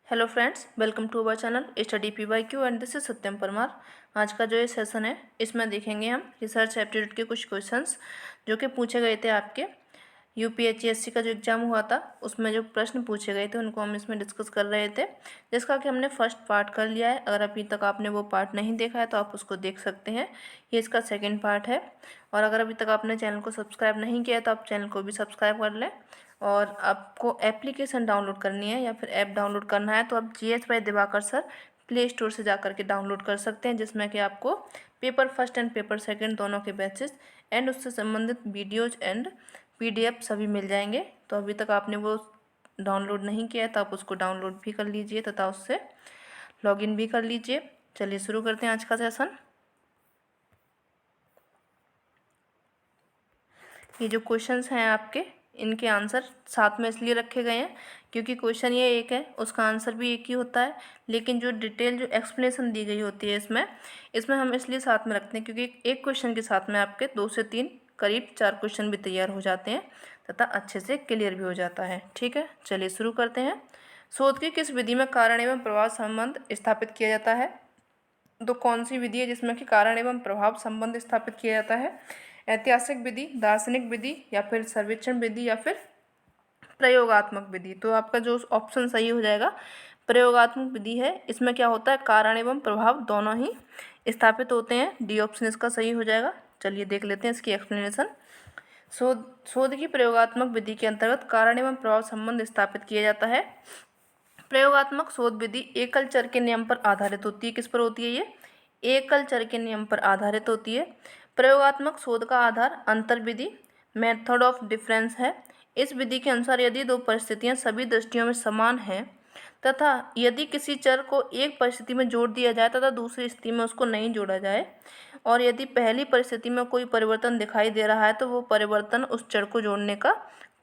Hello friends, welcome to our channel study PYQ and this is Satyam Parmar. आज का जो ये सेशन है इसमें देखेंगे हम रिसर्च एप्टीट्यूड के कुछ क्वेश्चंस जो कि पूछे गए थे आपके UPSC का जो एग्ज़ाम हुआ था उसमें जो प्रश्न पूछे गए थे उनको हम इसमें डिस्कस कर रहे थे, जिसका कि हमने फर्स्ट पार्ट कर लिया है। अगर अभी तक आपने वो पार्ट नहीं देखा है तो आप उसको देख सकते हैं। ये इसका सेकेंड पार्ट है। और अगर अभी तक आपने चैनल को सब्सक्राइब नहीं किया है तो आप चैनल को भी सब्सक्राइब कर लें। और आपको एप्लीकेशन डाउनलोड करनी है या फिर ऐप डाउनलोड करना है तो आप GS by Divakar sir play store से जा करके डाउनलोड कर सकते हैं, जिसमें कि आपको paper first and paper second दोनों के बैचेस एंड उससे संबंधित वीडियोज एंड PDF सभी मिल जाएंगे। तो अभी तक आपने वो डाउनलोड नहीं किया है तो आप उसको डाउनलोड भी कर लीजिए तथा उससे लॉगिन भी कर लीजिए। चलिए शुरू करते हैं आज का सेशन। ये जो क्वेश्चंस हैं आपके, इनके आंसर साथ में इसलिए रखे गए हैं क्योंकि क्वेश्चन ये एक है, उसका आंसर भी एक ही होता है, लेकिन जो डिटेल जो एक्सप्लेनेशन दी गई होती है इसमें हम इसलिए साथ में रखते हैं क्योंकि एक क्वेश्चन के साथ में आपके 2 से 3 करीब 4 क्वेश्चन भी तैयार हो जाते हैं तथा अच्छे से क्लियर भी हो जाता है। ठीक है, चलिए शुरू करते हैं। शोध की किस विधि में कारण एवं प्रभाव संबंध स्थापित किया जाता है? तो कौन सी विधि है जिसमें कि कारण एवं प्रभाव संबंध स्थापित किया जाता है? ऐतिहासिक विधि, दार्शनिक विधि या फिर सर्वेक्षण विधि या फिर प्रयोगात्मक विधि। तो आपका जो ऑप्शन सही हो जाएगा प्रयोगात्मक विधि है। इसमें क्या होता है, कारण एवं प्रभाव दोनों ही स्थापित होते हैं। डी ऑप्शन इसका सही हो जाएगा। चलिए देख लेते हैं इसकी एक्सप्लेनेशन। शोध की प्रयोगात्मक विधि के अंतर्गत कारण एवं प्रभाव संबंध स्थापित किया जाता है। प्रयोगात्मक शोध विधि एकल चर के नियम पर आधारित होती है। किस पर होती है ये? एकल चर के नियम पर आधारित होती है। प्रयोगात्मक शोध का आधार अंतर विधि मेथड ऑफ डिफरेंस है। इस विधि के अनुसार यदि दो परिस्थितियां सभी दृष्टियों में समान हैं तथा यदि किसी चर को एक परिस्थिति में जोड़ दिया जाए तथा दूसरी स्थिति में उसको नहीं जोड़ा जाए और यदि पहली परिस्थिति में कोई परिवर्तन दिखाई दे रहा है तो वो परिवर्तन उस चर को जोड़ने का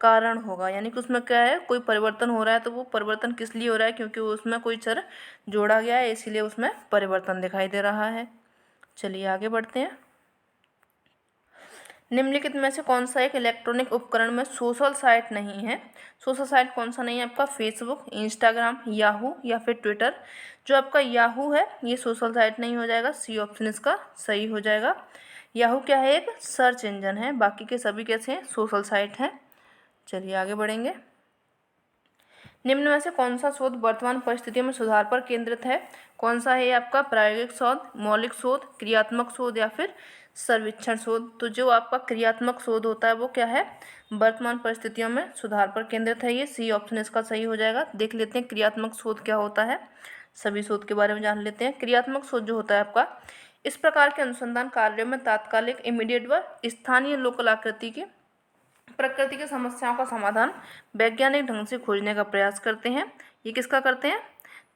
कारण होगा। यानी कि उसमें क्या है, कोई परिवर्तन हो रहा है तो वो परिवर्तन किस लिए हो रहा है, क्योंकि उसमें कोई चर जोड़ा गया है, इसीलिए उसमें परिवर्तन दिखाई दे रहा है। चलिए आगे बढ़ते हैं। निम्नलिखित में से कौन सा एक इलेक्ट्रॉनिक उपकरण में सोशल साइट नहीं है? सोशल साइट कौन सा नहीं है आपका? फेसबुक, इंस्टाग्राम, याहू या फिर ट्विटर। जो आपका याहू है ये सोशल साइट नहीं हो जाएगा, सी ऑप्शन इसका सही हो जाएगा। याहू क्या है? एक सर्च इंजन है, बाकी के सभी कैसे हैं? सोशल साइट हैं। चलिए आगे बढ़ेंगे। निम्न में से कौन सा शोध वर्तमान परिस्थितियों में सुधार पर केंद्रित है? कौन सा है आपका? प्रायोगिक शोध, मौलिक शोध, क्रियात्मक शोध या फिर सर्वेक्षण शोध। तो जो आपका क्रियात्मक शोध होता है वो क्या है? वर्तमान परिस्थितियों में सुधार पर केंद्रित है। ये सी ऑप्शन इसका सही हो जाएगा। देख लेते हैं क्रियात्मक शोध क्या होता है, सभी शोध के बारे में जान लेते हैं। क्रियात्मक शोध जो होता है आपका, इस प्रकार के अनुसंधान कार्यों में तात्कालिक, इमीडिएट व स्थानीय लोकल आकृति के प्रकृति की समस्याओं का समाधान वैज्ञानिक ढंग से खोजने का प्रयास करते हैं। ये किसका करते हैं?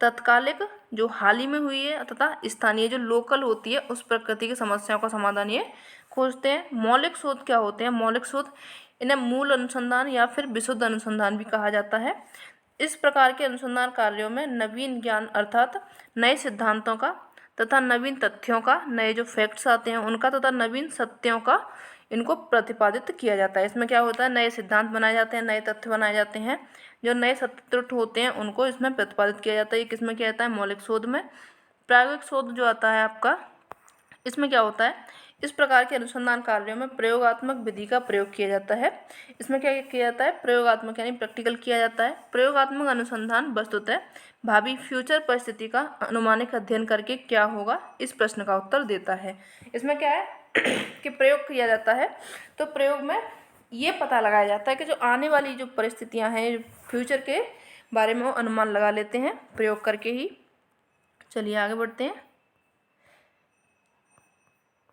तत्कालिक जो हाल ही में हुई है तथा स्थानीय जो लोकल होती है उस प्रकृति की समस्याओं का समाधान ये खोजते हैं। मौलिक शोध क्या होते हैं? मौलिक शोध इन्हें मूल अनुसंधान या फिर विशुद्ध अनुसंधान भी कहा जाता है। इस प्रकार के अनुसंधान कार्यों में नवीन ज्ञान अर्थात नए सिद्धांतों का तथा नवीन तथ्यों का, नए जो फैक्ट्स आते हैं उनका तथा नवीन सत्यों का इनको प्रतिपादित किया जाता है। इसमें क्या होता है? नए सिद्धांत बनाए जाते हैं, नए तथ्य बनाए जाते हैं, जो नए सत्य होते हैं उनको इसमें प्रतिपादित किया जाता है। ये किसमें किया जाता है? मौलिक शोध में। प्रायोगिक शोध जो आता है आपका, इसमें क्या होता है? इस प्रकार के अनुसंधान कार्यों में प्रयोगात्मक विधि का प्रयोग किया जाता है। इसमें क्या किया जाता है? प्रयोगात्मक यानी प्रैक्टिकल किया जाता है। प्रयोगात्मक अनुसंधान वस्तुतः भावी फ्यूचर परिस्थिति का अनुमानिक अध्ययन करके क्या होगा, इस प्रश्न का उत्तर देता है। इसमें क्या है कि प्रयोग किया जाता है, तो प्रयोग में ये पता लगाया जाता है कि जो आने वाली जो परिस्थितियां हैं फ्यूचर के बारे में वो अनुमान लगा लेते हैं प्रयोग करके ही। चलिए आगे बढ़ते हैं।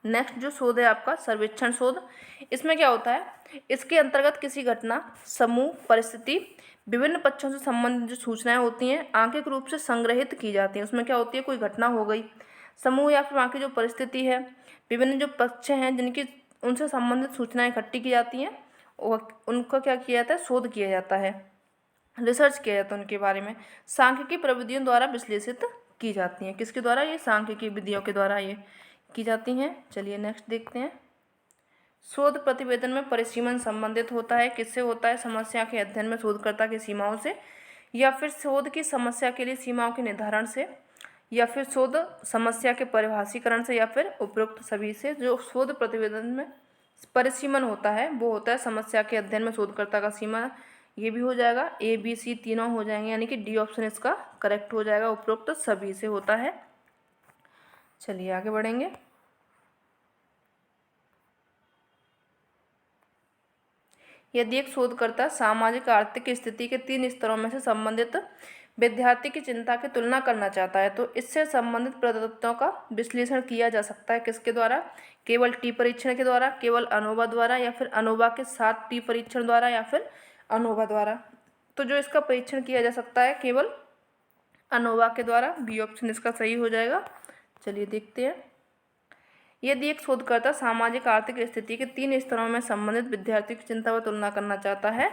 नेक्स्ट जो शोध है आपका सर्वेक्षण शोध। इसमें क्या होता है? इसके अंतर्गत किसी घटना, समूह, परिस्थिति, विभिन्न पक्षों से संबंधित जो सूचनाएं होती हैं आंकिक रूप से संग्रहित की जाती हैं। उसमें क्या होती है? कोई घटना हो गई, समूह या फिर वहाँ की जो परिस्थिति है, विभिन्न जो पक्ष हैं जिनकी उनसे संबंधित सूचनाएं इकट्ठी की जाती हैं और उनका क्या किया जाता है? शोध किया जाता है, रिसर्च किया जाता है उनके बारे में। सांख्यिकी प्रविधियों द्वारा विश्लेषित की जाती हैं। किसके द्वारा? ये सांख्यिकी विधियों के द्वारा ये की जाती हैं। चलिए नेक्स्ट देखते हैं। शोध प्रतिवेदन में परिसीमन संबंधित होता है। किससे होता है? समस्या के अध्ययन में शोधकर्ता की सीमाओं से। या फिर शोध की समस्या के लिए सीमाओं के निर्धारण से, या फिर शोध समस्या के परिभाषीकरण से, या फिर उपरोक्त सभी से। जो शोध प्रतिवेदन में परिसीमन होता है वो होता है समस्या के अध्ययन में शोधकर्ता का सीमा। ये भी हो जाएगा, ए बी सी तीनों हो जाएंगे, यानी कि डी ऑप्शन इसका करेक्ट हो जाएगा, उपरोक्त सभी से होता है। चलिए आगे बढ़ेंगे। यदि एक शोधकर्ता सामाजिक आर्थिक स्थिति के 3 स्तरों में से संबंधित विद्यार्थी की चिंता की तुलना करना चाहता है तो इससे संबंधित प्रदत्तों का विश्लेषण किया जा सकता है किसके द्वारा? केवल टी परीक्षण के द्वारा, केवल अनोवा द्वारा, या फिर अनोवा के साथ टी परीक्षण द्वारा, या फिर अनोवा द्वारा। तो जो इसका परीक्षण किया जा सकता है केवल अनोवा के द्वारा, बी ऑप्शन इसका सही हो जाएगा। चलिए देखते हैं। यदि एक शोधकर्ता सामाजिक आर्थिक स्थिति के 3 स्तरों में संबंधित विद्यार्थी की चिंता व तुलना करना चाहता है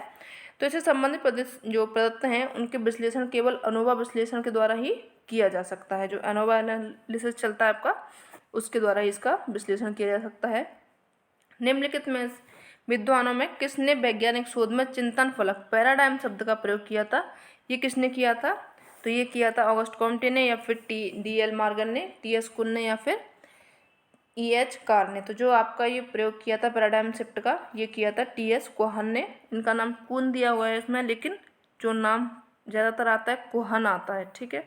तो इससे संबंधित जो प्रदत्त हैं उनके विश्लेषण केवल अनोवा विश्लेषण के द्वारा ही किया जा सकता है। जो अनोवा एनालिसिस चलता है आपका, उसके द्वारा ही इसका विश्लेषण किया जा सकता है। निम्नलिखित में विद्वानों में किसने वैज्ञानिक शोध में चिंतन फलक पैराडाइम शब्द का प्रयोग किया था? ये किसने किया था? तो ये किया था ऑगस्ट कॉम्टे ने, या फिर डी.एल. मॉर्गन ने, टी.एस. कुन ने, या फिर E.H. कार ने। तो जो आपका ये प्रयोग किया था पैराडाइम शिफ्ट का, ये किया था टी.एस. कोहन ने। इनका नाम कुन दिया हुआ है इसमें, लेकिन जो नाम ज़्यादातर आता है कोहन आता है। ठीक है,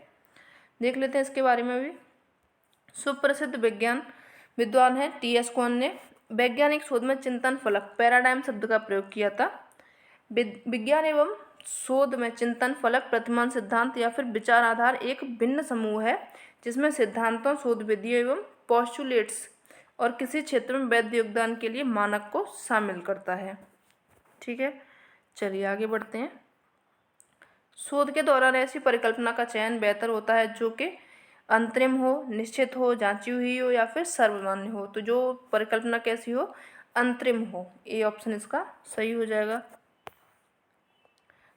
देख लेते हैं इसके बारे में भी। सुप्रसिद्ध विद्वान है टी.एस. कोहन ने वैज्ञानिक शोध में चिंतन फलक पैराडाइम शब्द का प्रयोग किया था। विज्ञान एवं शोध में चिंतन फलक, प्रतिमान सिद्धांत या फिर विचार आधार एक भिन्न समूह है जिसमें सिद्धांतों, शोध विधियों एवं पोस्टुलेट्स और किसी क्षेत्र में वैध योगदान के लिए मानक को शामिल करता है। ठीक है, चलिए आगे बढ़ते हैं। शोध के दौरान ऐसी परिकल्पना का चयन बेहतर होता है जो कि अंतरिम हो, निश्चित हो, जांची हुई हो, या फिर सर्वमान्य हो। तो जो परिकल्पना कैसी हो? अंतरिम हो। ए ऑप्शन इसका सही हो जाएगा।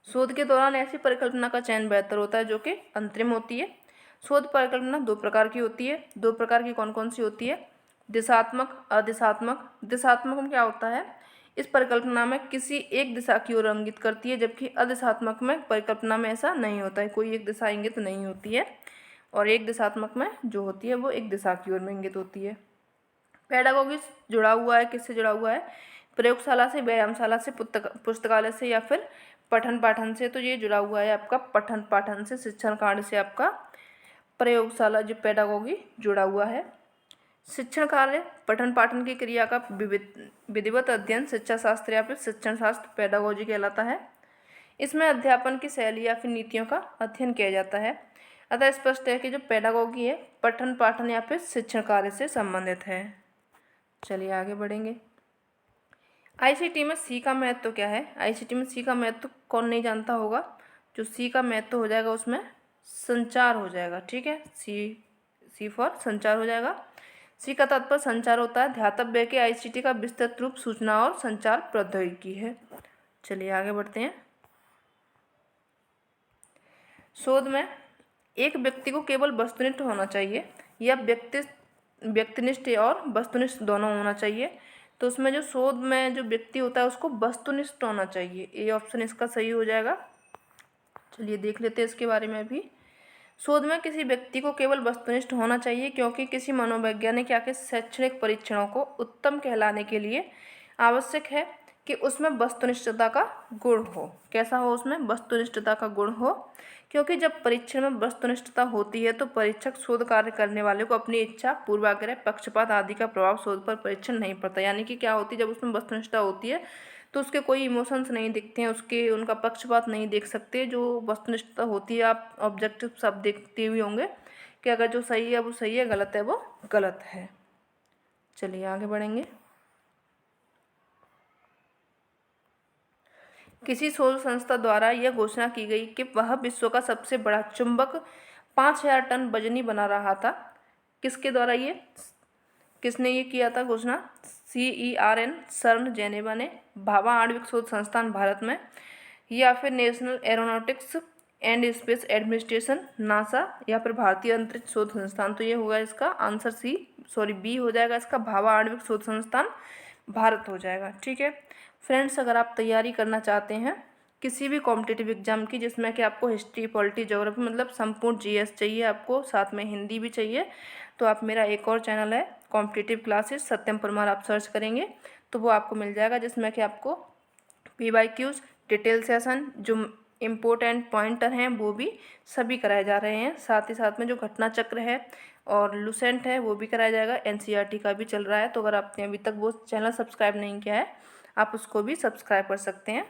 शोध के दौरान ऐसी परिकल्पना का चयन बेहतर होता है जो कि अंतरिम होती है। शोध परिकल्पना 2 प्रकार की होती है। 2 प्रकार की कौन कौन सी होती है? दिशात्मक, अदिशात्मक। दिशात्मक में क्या होता है? इस परिकल्पना में किसी एक दिशा की ओर इंगित करती है, जबकि अदिशात्मक में परिकल्पना में ऐसा नहीं होता है, कोई एक दिशा इंगित नहीं होती है। और एक दिशात्मक में जो होती है वो एक दिशा की ओर में इंगित होती है। पेडागोगी जुड़ा हुआ है, किससे जुड़ा हुआ है? प्रयोगशाला से, व्यायामशाला से, पुस्तकालय से, या फिर पठन पाठन से। तो ये जुड़ा हुआ है आपका पठन पाठन से, शिक्षण कांड से आपका प्रयोगशाला जो पेडागोगी जुड़ा हुआ है। शिक्षण कार्य, पठन पाठन की क्रिया का विधिवत अध्ययन शिक्षा शास्त्र या फिर शिक्षण शास्त्र पेडागोजी कहलाता है। इसमें अध्यापन की शैली या फिर नीतियों का अध्ययन किया जाता है। अतः स्पष्ट है कि जो पेडागोगी है पठन पाठन या फिर शिक्षण कार्य से संबंधित है। चलिए आगे बढ़ेंगे। आईसीटी में सी का महत्व क्या है? आईसीटी में सी का महत्व कौन नहीं जानता होगा? जो सी का महत्व हो जाएगा उसमें संचार हो जाएगा। ठीक है, सी फॉर संचार हो जाएगा। सी का तात्पर्य संचार होता है। ध्यातव्य के आईसीटी का विस्तृत रूप सूचना और संचार प्रौद्योगिकी है। चलिए आगे बढ़ते हैं। शोध में एक व्यक्ति को केवल वस्तुनिष्ठ होना चाहिए या व्यक्तिनिष्ठ और वस्तुनिष्ठ दोनों होना चाहिए? तो उसमें जो शोध में जो व्यक्ति होता है उसको वस्तुनिष्ठ होना चाहिए। ए ऑप्शन इसका सही हो जाएगा। चलिए देख लेते हैं इसके बारे में भी। शोध में किसी व्यक्ति को केवल वस्तुनिष्ठ होना चाहिए क्योंकि किसी मनोवैज्ञानिक या किसी शैक्षणिक परीक्षणों को उत्तम कहलाने के लिए आवश्यक है कि उसमें वस्तुनिष्ठता का गुण हो। कैसा हो? उसमें वस्तुनिष्ठता का गुण हो, क्योंकि जब परीक्षण में वस्तुनिष्ठता होती है तो परीक्षक शोध कार्य करने वाले को अपनी इच्छा, पूर्वाग्रह, पक्षपात आदि का प्रभाव शोध पर परीक्षण नहीं पड़ता। यानी कि क्या होती है, जब उसमें वस्तुनिष्ठता होती है तो उसके कोई इमोशंस नहीं दिखते हैं, उनका पक्षपात नहीं देख सकते। जो वस्तुनिष्ठता होती है, आप ऑब्जेक्टिव सब देखते हुए होंगे कि अगर जो सही है वो सही है, गलत है वो गलत है। चलिए आगे बढ़ेंगे। किसी शोध संस्था द्वारा यह घोषणा की गई कि वह विश्व का सबसे बड़ा चुंबक 5000 टन वजनी बना रहा था। किसके द्वारा किसने ये किया था घोषणा? CERN सर्न जेनेवा ने, भाभा आणविक शोध संस्थान भारत में, या फिर national aeronautics and space administration NASA, या फिर भारतीय अंतरिक्ष शोध संस्थान। तो ये होगा इसका आंसर बी हो जाएगा इसका, भाभा आणविक शोध संस्थान भारत हो जाएगा। ठीक है फ्रेंड्स, अगर आप तैयारी करना चाहते हैं किसी भी कॉम्पिटिटिव एग्जाम की जिसमें कि आपको हिस्ट्री, पॉलिटी, ज्योग्राफी मतलब संपूर्ण जीएस चाहिए, आपको साथ में हिंदी भी चाहिए, तो आप मेरा एक और चैनल है कॉम्पिटिटिव क्लासेस सत्यम परमार, आप सर्च करेंगे तो वो आपको मिल जाएगा, जिसमें कि आपको PYQs, डिटेल सेशन, जो इम्पोर्टेंट पॉइंटर हैं वो भी सभी कराए जा रहे हैं। साथ ही साथ में जो घटना चक्र है और लुसेंट है वो भी कराया जाएगा। NCERT का भी चल रहा है, तो अगर आपने अभी तक वो चैनल सब्सक्राइब नहीं किया है आप उसको भी सब्सक्राइब कर सकते हैं।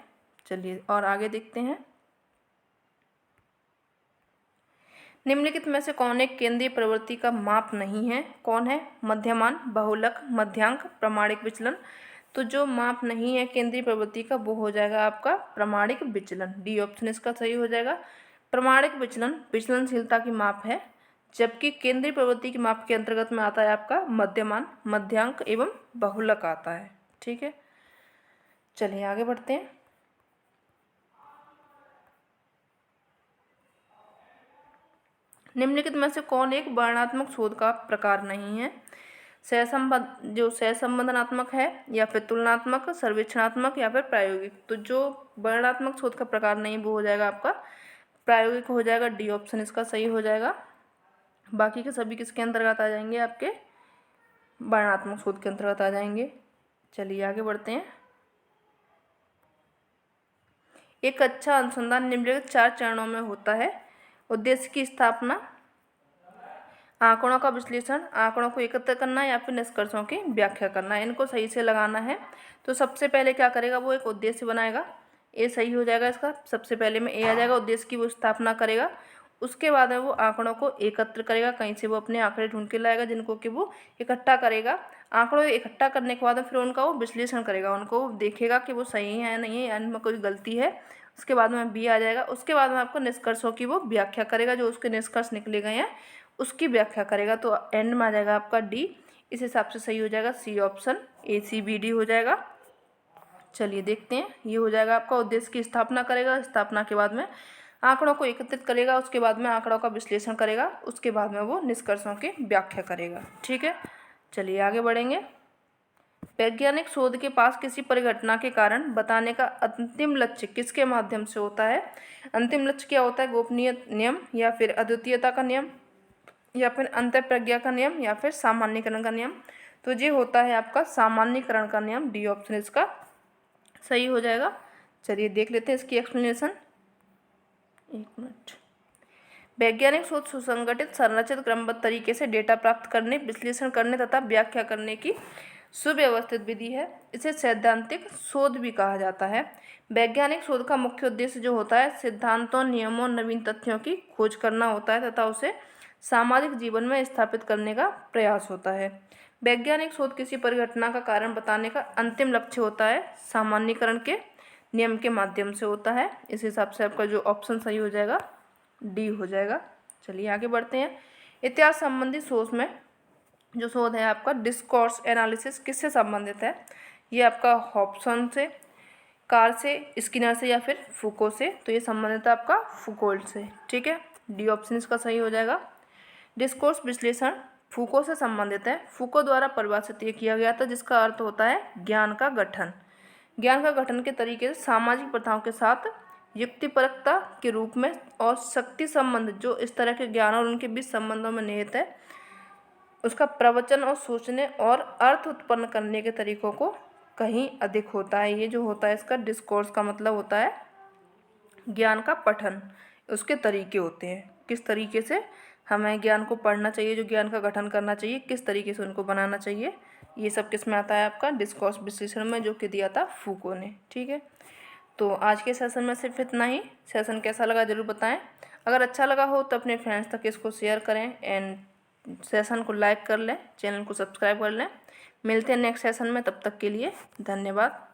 चलिए और आगे देखते हैं। निम्नलिखित में से कौन एक केंद्रीय प्रवृत्ति का माप नहीं है? कौन है? मध्यमान, बहुलक, मध्यांक, प्रामाणिक विचलन। तो जो माप नहीं है केंद्रीय प्रवृत्ति का वो हो जाएगा आपका प्रामाणिक विचलन। डी ऑप्शन इसका सही हो जाएगा। प्रामाणिक विचलन विचलनशीलता की माप है, जबकि केंद्रीय प्रवृत्ति की माप के अंतर्गत में आता है आपका मध्यमान, मध्यांक एवं बहुलक आता है। ठीक है, चलिए आगे बढ़ते हैं। निम्नलिखित में से कौन एक वर्णनात्मक शोध का प्रकार नहीं है? सहसंबंधनात्मक है, या फिर तुलनात्मक, सर्वेक्षणात्मक, या फिर प्रायोगिक। तो जो वर्णनात्मक शोध का प्रकार नहीं वो हो जाएगा आपका प्रायोगिक हो जाएगा। डी ऑप्शन इसका सही हो जाएगा। बाकी के सभी किसके अंतर्गत आ जाएंगे? आपके वर्णनात्मक शोध के अंतर्गत आ जाएंगे। चलिए आगे बढ़ते हैं। एक अच्छा अनुसंधान निम्नलिखित 4 चरणों में होता है। उद्देश्य की स्थापना, आंकड़ों का विश्लेषण, आंकड़ों को एकत्र करना, या फिर निष्कर्षों की व्याख्या करना। इनको सही से लगाना है। तो सबसे पहले क्या करेगा? वो एक उद्देश्य बनाएगा। ए सही हो जाएगा इसका। सबसे पहले में ए आ जाएगा, उद्देश्य की वो स्थापना करेगा। उसके बाद में वो आंकड़ों को एकत्र करेगा, कहीं से वो अपने आंकड़े ढूंढ के लाएगा जिनको कि वो इकट्ठा करेगा। आंकड़ों इकट्ठा करने के बाद फिर उनका वो विश्लेषण करेगा, उनको वो देखेगा कि वो सही है या नहीं है, इनमें कोई गलती है। उसके बाद में बी आ जाएगा। उसके बाद में आपको निष्कर्षों की वो व्याख्या करेगा, जो उसके निष्कर्ष निकले गए हैं उसकी व्याख्या करेगा। तो एंड में आ जाएगा आपका डी। इस हिसाब से सही हो जाएगा सी ऑप्शन, ACBD हो जाएगा। चलिए देखते हैं। ये हो जाएगा आपका उद्देश्य की स्थापना करेगा, स्थापना के बाद में आंकड़ों को एकत्रित करेगा, उसके बाद में आंकड़ों का विश्लेषण करेगा, उसके बाद में वो निष्कर्षों की व्याख्या करेगा। ठीक है, चलिए आगे बढ़ेंगे। वैज्ञानिक शोध के पास किसी परिघटना के कारण बताने का अंतिम लक्ष्य किसके माध्यम से होता है? अंतिम लक्ष्य क्या होता है? गोपनीय नियम, या फिर अद्वितीयता का नियम, या फिर अंतःप्रज्ञा का नियम, या फिर सामान्यीकरण का नियम। तो ये होता है आपका सामान्यीकरण का नियम। डी ऑप्शन इसका सही हो जाएगा। चलिए देख लेते हैं इसकी एक्सप्लेनेशन। एक मिनट। वैज्ञानिक शोध सुसंगठित, संरचित, क्रमबद्ध तरीके से डेटा प्राप्त करने, विश्लेषण करने तथा व्याख्या करने की सुव्यवस्थित विधि है। इसे सैद्धांतिक शोध भी कहा जाता है। वैज्ञानिक शोध का मुख्य उद्देश्य जो होता है सिद्धांतों, नियमों, नवीन तथ्यों की खोज करना होता है तथा उसे सामाजिक जीवन में स्थापित करने का प्रयास होता है। वैज्ञानिक शोध किसी परिघटना का कारण बताने का अंतिम लक्ष्य होता है सामान्यीकरण के नियम के माध्यम से होता है। इस हिसाब से आपका जो ऑप्शन सही हो जाएगा डी हो जाएगा। चलिए आगे बढ़ते हैं। इतिहास संबंधी शोध में जो शोध है आपका डिस्कोर्स एनालिसिस किससे संबंधित है? ये आपका हॉब्सन से, कार से, स्किनर से, या फिर फुको से। तो ये संबंधित है आपका फुकोल्ट से। ठीक है, डी ऑप्शन इसका सही हो जाएगा। डिस्कोर्स विश्लेषण फुको से संबंधित है। फुको द्वारा परिभाषित ये किया गया था, जिसका अर्थ होता है ज्ञान का गठन। ज्ञान का गठन के तरीके से सामाजिक प्रथाओं के साथ युक्तिपरकता के रूप में और शक्ति संबंध जो इस तरह के ज्ञान और उनके बीच संबंधों में निहित है, उसका प्रवचन और सोचने और अर्थ उत्पन्न करने के तरीकों को कहीं अधिक होता है। ये जो होता है इसका डिस्कोर्स का मतलब होता है ज्ञान का पठन, उसके तरीके होते हैं, किस तरीके से हमें ज्ञान को पढ़ना चाहिए, जो ज्ञान का गठन करना चाहिए, किस तरीके से उनको बनाना चाहिए। ये सब किस में आता है आपका डिस्कोर्स विश्लेषण में, जो कि दिया था फूको ने। ठीक है, तो आज के सेशन में सिर्फ इतना ही। सेशन कैसा लगा ज़रूर बताएं। अगर अच्छा लगा हो तो अपने फ्रेंड्स तक इसको शेयर करें एंड सेशन को लाइक कर लें, चैनल को सब्सक्राइब कर लें। मिलते हैं नेक्स्ट सेशन में, तब तक के लिए धन्यवाद।